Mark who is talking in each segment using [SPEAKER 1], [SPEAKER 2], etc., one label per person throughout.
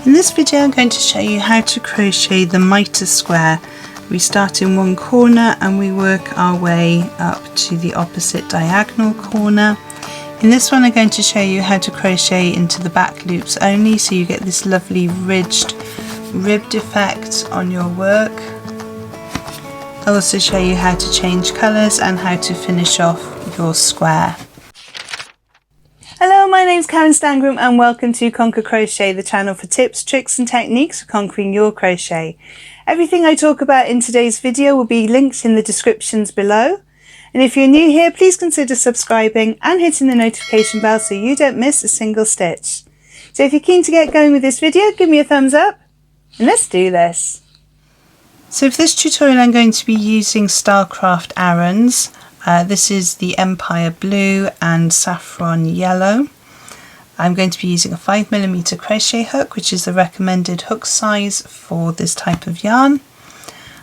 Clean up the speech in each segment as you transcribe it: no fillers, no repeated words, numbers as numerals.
[SPEAKER 1] In this video I'm going to show you how to crochet the mitre square. We start in one corner and we work our way up to the opposite diagonal corner. In this one I'm going to show you how to crochet into the back loops only, so you get this lovely ridged ribbed effect on your work. I'll also show you how to change colours and how to finish off your square. Hello, my name's Karen Stangram and welcome to Conquer Crochet, the channel for tips, tricks and techniques for conquering your crochet. Everything I talk about in today's video will be linked in the descriptions below. And if you're new here, please consider subscribing and hitting the notification bell so you don't miss a single stitch. So if you're keen to get going with this video, give me a thumbs up and let's do this. So for this tutorial I'm going to be using Stylecraft arans. This is the Empire Blue and Saffron Yellow. I'm going to be using a 5mm crochet hook, which is the recommended hook size for this type of yarn.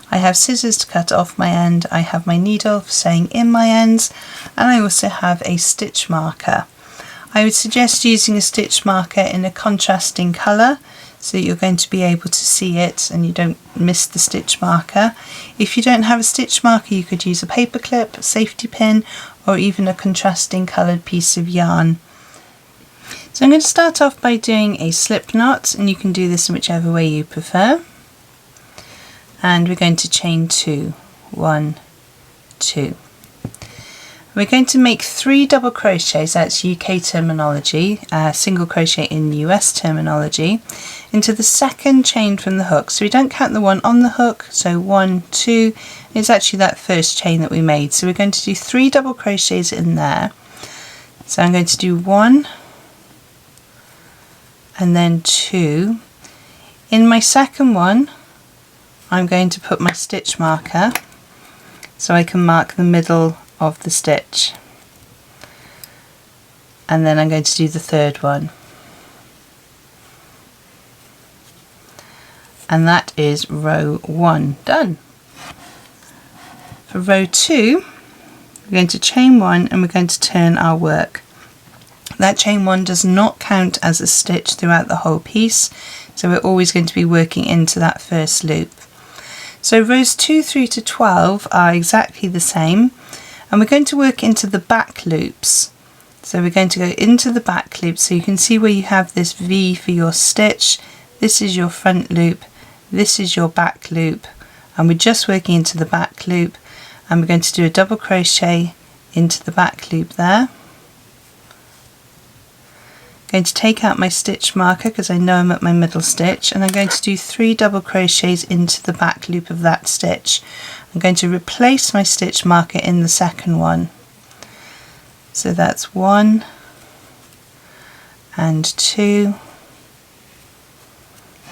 [SPEAKER 1] I have scissors to cut off my end, I have my needle for sewing in my ends, and I also have a stitch marker. I would suggest using a stitch marker in a contrasting colour so that you're going to be able to see it and you don't miss the stitch marker. If you don't have a stitch marker, you could use a paper clip, a safety pin, or even a contrasting coloured piece of yarn. So I'm going to start off by doing a slip knot, and you can do this in whichever way you prefer. And we're going to chain 2, 1, 2. We're going to make 3 double crochets, that's UK terminology, single crochet in US terminology, into the second chain from the hook. So we don't count the one on the hook, so 1, 2 is actually that first chain that we made. So we're going to do 3 double crochets in there. So I'm going to do 1 and then 2. In my second one I'm going to put my stitch marker so I can mark the middle of the stitch, and then I'm going to do the third one, and that is row 1 done. For row 2 we're going to chain 1 and we're going to turn our work. That chain 1 does not count as a stitch throughout the whole piece, so we're always going to be working into that first loop. So rows 2 through to 12 are exactly the same, and we're going to work into the back loops. So we're going to go into the back loop, so you can see where you have this V for your stitch. This is your front loop, this is your back loop, and we're just working into the back loop, and we're going to do a double crochet into the back loop there. I'm going to take out my stitch marker because I know I'm at my middle stitch, and I'm going to do 3 double crochets into the back loop of that stitch. I'm going to replace my stitch marker in the second one. So that's 1 and 2.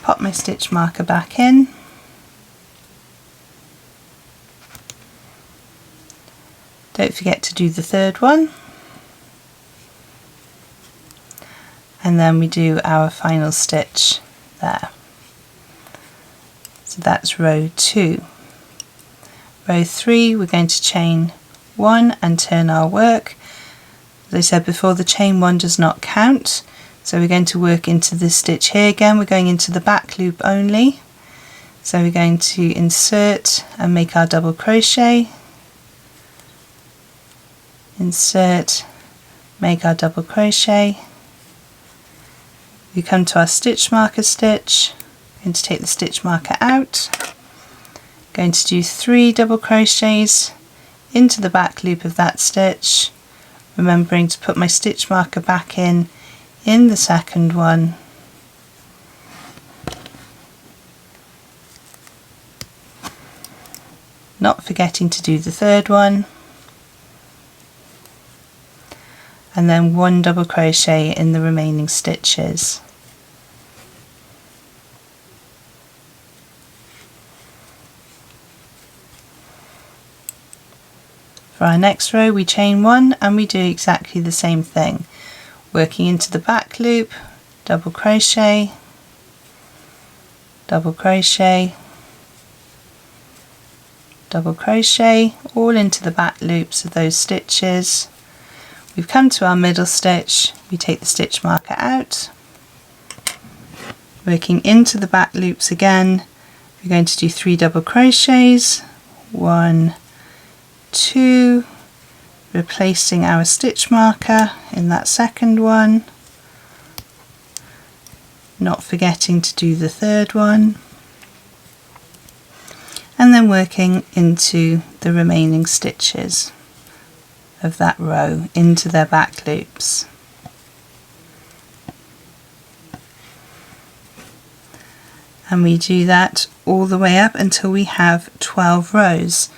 [SPEAKER 1] Pop my stitch marker back in. Don't forget to do the third one. And then we do our final stitch there. So that's row 2. Row 3 we're going to chain 1 and turn our work. As I said before, the chain 1 does not count, so we're going to work into this stitch here again. We're going into the back loop only, so we're going to insert and make our double crochet, insert, make our double crochet. We come to our stitch marker stitch. I'm going to take the stitch marker out, going to do 3 double crochets into the back loop of that stitch, remembering to put my stitch marker back in the second one, not forgetting to do the third one, and then 1 double crochet in the remaining stitches. For our next row we chain 1 and we do exactly the same thing, working into the back loop, double crochet, double crochet, double crochet, all into the back loops of those stitches. We've come to our middle stitch, we take the stitch marker out, Working into the back loops again, we're going to do 3 double crochets, 1, 2, replacing our stitch marker in that second one, not forgetting to do the third one, and then working into the remaining stitches of that row into their back loops. And we do that all the way up until we have 12 rows.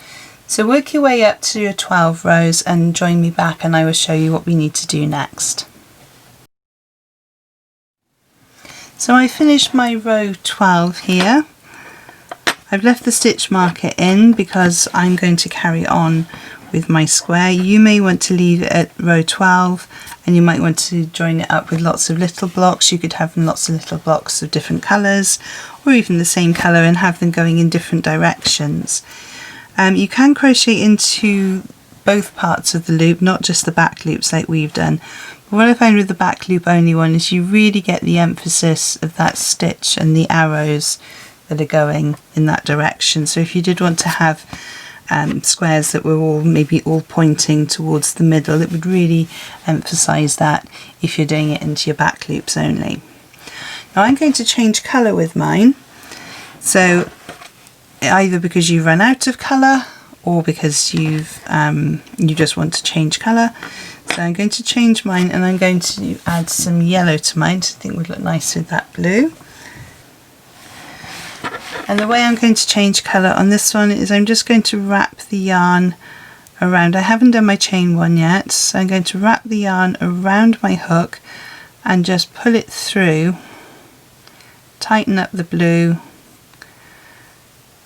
[SPEAKER 1] So work your way up to your 12 rows and join me back and I will show you what we need to do next. So I finished my row 12 here. I've left the stitch marker in because I'm going to carry on with my square. You may want to leave it at row 12 and you might want to join it up with lots of little blocks. You could have lots of little blocks of different colours or even the same colour and have them going in different directions. You can crochet into both parts of the loop, not just the back loops like we've done. But what I find with the back loop only one is you really get the emphasis of that stitch and the arrows that are going in that direction. So if you did want to have squares that were maybe all pointing towards the middle, it would really emphasize that if you're doing it into your back loops only. Now I'm going to change colour with mine, so either because you've run out of colour or because you just want to change colour. So I'm going to change mine and I'm going to add some yellow to mine, which I think would look nice with that blue. And the way I'm going to change colour on this one is I'm just going to wrap the yarn around. I haven't done my chain one yet, so I'm going to wrap the yarn around my hook and just pull it through, tighten up the blue,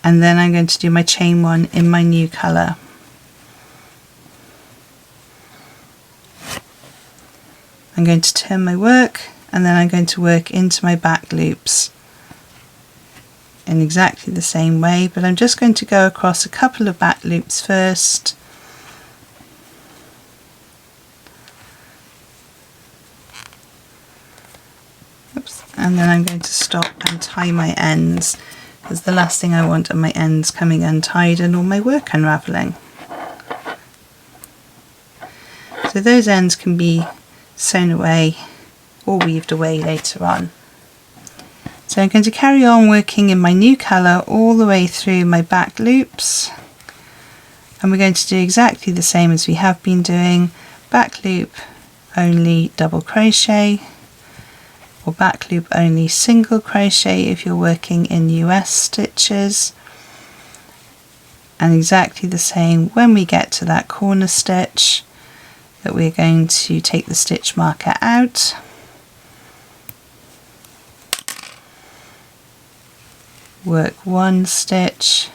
[SPEAKER 1] and then I'm going to do my chain one in my new colour. I'm going to turn my work and then I'm going to work into my back loops in exactly the same way, but I'm just going to go across a couple of back loops first. Oops. And then I'm going to stop and tie my ends, because the last thing I want are my ends coming untied and all my work unravelling. So those ends can be sewn away or weaved away later on. So I'm going to carry on working in my new colour all the way through my back loops, and we're going to do exactly the same as we have been doing: back loop only double crochet, or back loop only single crochet if you're working in US stitches, and exactly the same when we get to that corner stitch, that we're going to take the stitch marker out, work 1 stitch,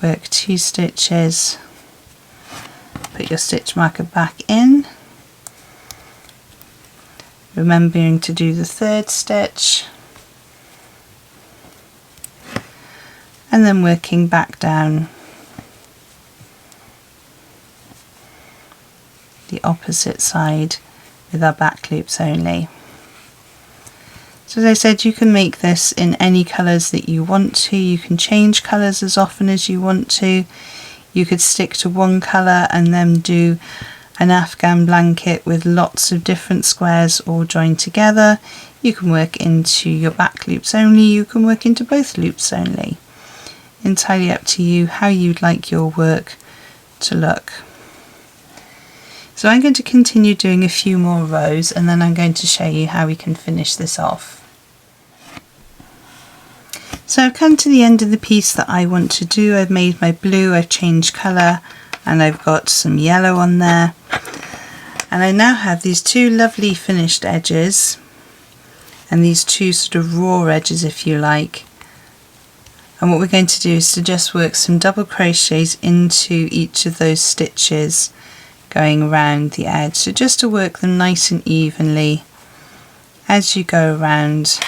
[SPEAKER 1] work 2 stitches, put your stitch marker back in, remembering to do the 3rd stitch, and then working back down the opposite side with our back loops only. So as I said, you can make this in any colours that you want to. You can change colours as often as you want to. You could stick to one colour and then do an Afghan blanket with lots of different squares all joined together. You can work into your back loops only. You can work into both loops only. Entirely up to you how you'd like your work to look. So I'm going to continue doing a few more rows and then I'm going to show you how we can finish this off. So I've come to the end of the piece that I want to do. I've made my blue, I've changed colour, and I've got some yellow on there. And I now have these 2 lovely finished edges and these 2 sort of raw edges, if you like. And what we're going to do is to just work some double crochets into each of those stitches going around the edge. So just to work them nice and evenly as you go around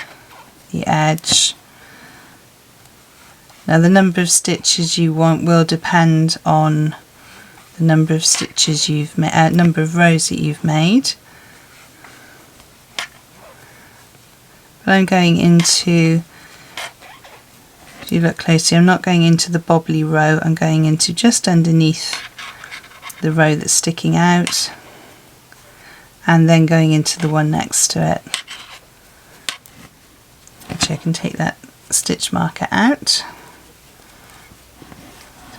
[SPEAKER 1] the edge. Now the number of stitches you want will depend on the number of stitches you've made, number of rows that you've made. but I'm going into, if you look closely, I'm not going into the bobbly row, I'm going into just underneath the row that's sticking out, and then going into the one next to it. Actually, I can take that stitch marker out, so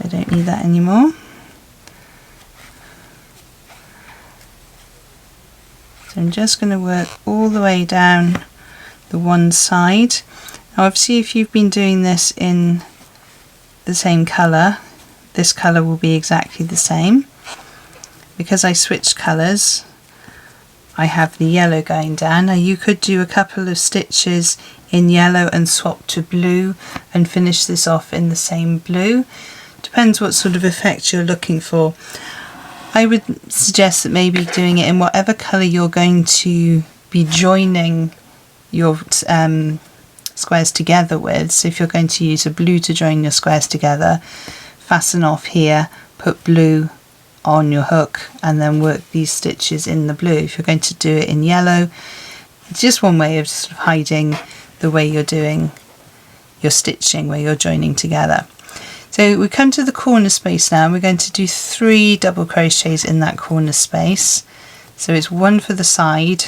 [SPEAKER 1] I don't need that anymore. So I'm just going to work all the way down the one side. Now obviously if you've been doing this in the same colour, this colour will be exactly the same. Because I switched colours, I have the yellow going down. Now you could do a couple of stitches in yellow and swap to blue and finish this off in the same blue. Depends what sort of effect you're looking for. I would suggest that maybe doing it in whatever colour you're going to be joining your squares together with. So if you're going to use a blue to join your squares together, fasten off here, put blue on your hook, and then work these stitches in the blue. If you're going to do it in yellow, it's just one way of sort of hiding the way you're doing your stitching, where you're joining together. So we come to the corner space now, and we're going to do 3 double crochets in that corner space. So it's 1 for the side,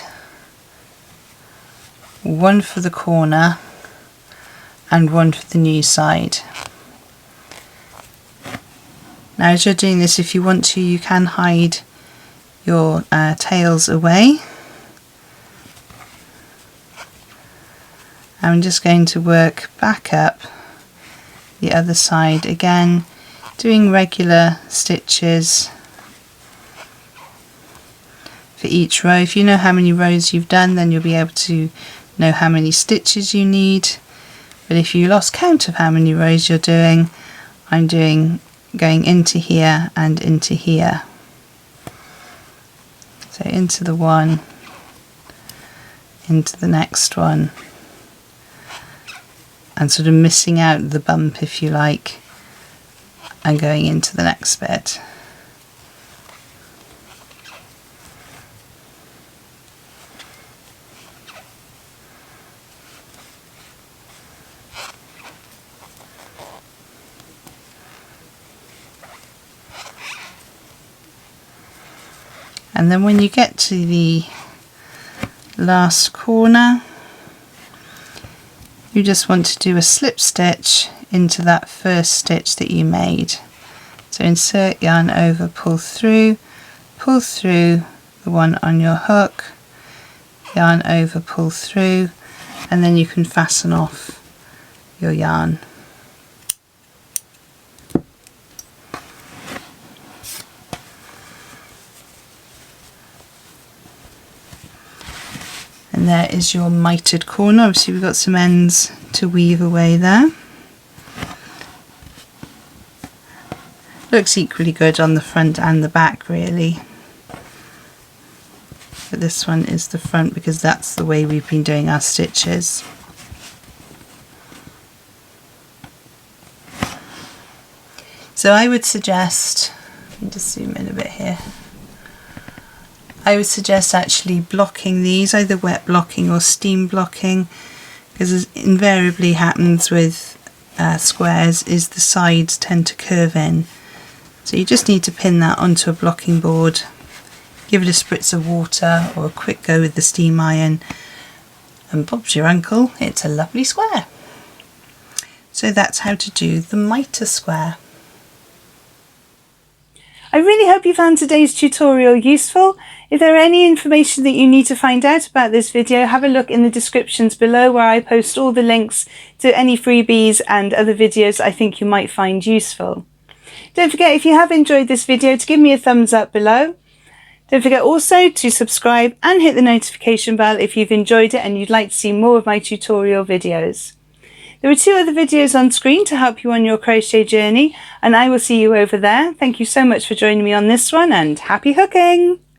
[SPEAKER 1] 1 for the corner, and 1 for the new side. Now as you're doing this, if you want to, you can hide your tails away. I'm just going to work back up the other side again, doing regular stitches for each row. If you know how many rows you've done, then you'll be able to know how many stitches you need. But if you lost count of how many rows you're doing, I'm going into here and into here. So into the one, into the next one, and sort of missing out the bump, if you like, and going into the next bit. And then when you get to the last corner, you just want to do a slip stitch into that first stitch that you made. So insert yarn over, pull through the one on your hook, yarn over, pull through, and then you can fasten off your yarn. And there is your mitered corner. Obviously we've got some ends to weave away there. Looks equally good on the front and the back really. But this one is the front because that's the way we've been doing our stitches. So I would suggest, let me just zoom in a bit here. I would suggest actually blocking these, either wet blocking or steam blocking, because as invariably happens with squares is the sides tend to curve in. So you just need to pin that onto a blocking board, give it a spritz of water or a quick go with the steam iron, and Bob's your uncle, it's a lovely square. So that's how to do the mitre square. I really hope you found today's tutorial useful. If there are any information that you need to find out about this video, have a look in the descriptions below where I post all the links to any freebies and other videos I think you might find useful. Don't forget, if you have enjoyed this video, to give me a thumbs up below. Don't forget also to subscribe and hit the notification bell if you've enjoyed it and you'd like to see more of my tutorial videos. There are 2 other videos on screen to help you on your crochet journey, and I will see you over there. Thank you so much for joining me on this one, and happy hooking!